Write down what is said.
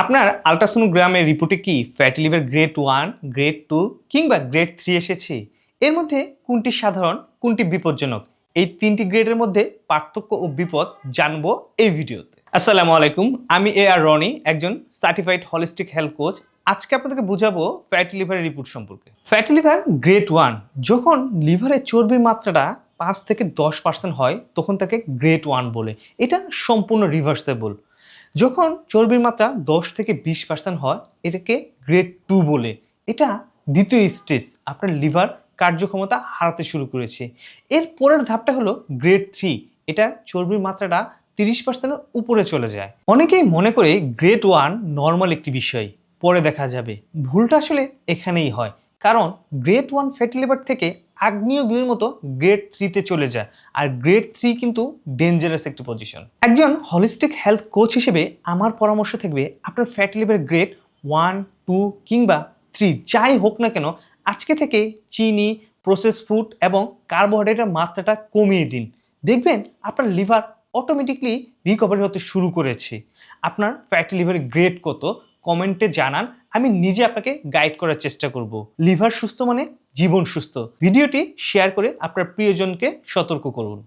আপনার আল্ট্রাসোনোগ্রামের রিপোর্টে কি ফ্যাটি লিভার গ্রেড 1, গ্রেড 2 কিংবা গ্রেড 3 এসেছে? এর মধ্যে কোনটি সাধারণ, কোনটি বিপজ্জনক? এই ৩টি গ্রেডের মধ্যে পার্থক্য ও বিপদ জানবো এই ভিডিওতে। আসসালামু আলাইকুম, আমি আর রনি, একজন সার্টিফাইড হলিস্টিক হেলথ কোচ। আজকে আপনাদেরকে বুঝাবো ফ্যাটি লিভারের রিপোর্ট সম্পর্কে। ফ্যাটি লিভার গ্রেড 1, যখন লিভারে চর্বির মাত্রাটা ৫ থেকে ১০% হয় তখন তাকে গ্রেড 1 বলে। এটা সম্পূর্ণ রিভার্সেবল। যখন চর্বির মাত্রা ১০ থেকে ২০% হয় এটাকে গ্রেড 2 বলে। এটা দ্বিতীয় স্টেজ, আপনার লিভার কার্যক্ষমতা হারাতে শুরু করেছে। এর পরের ধাপটা হলো গ্রেড 3, এটা চর্বির মাত্রাটা ৩০% উপরে চলে যায়। অনেকেই মনে করে গ্রেড 1 নর্মাল একটি বিষয়, পরে দেখা যাবে। ভুলটা আসলে এখানেই হয়, কারণ গ্রেড 1 ফ্যাটি লিভার থেকে আগ্নেয়গিরির মতো গ্রেড 3 তে চলে যায়। আর গ্রেড 3 কিন্তু ডেঞ্জারাস একটি পজিশন। একজন হলিস্টিক হেলথ কোচ হিসেবে আমার পরামর্শ থাকবে, আপনার ফ্যাটি লিভার গ্রেড 1, 2 কিংবা 3 যাই হোক না কেন, আজকে থেকে চিনি, প্রসেস ফুড এবং কার্বোহাইড্রেটের মাত্রাটা কমিয়ে দিন। দেখবেন আপনার লিভার অটোমেটিকলি রিকভারি হতে শুরু করেছে। আপনার ফ্যাটি লিভারের গ্রেড কত কমেন্টে জানান, আমি নিজে আপনাকে গাইড করার চেষ্টা করব। লিভার সুস্থ মানে জীবন সুস্থ। ভিডিওটি শেয়ার করে আপনার প্রিয়জনকে সতর্ক করুন।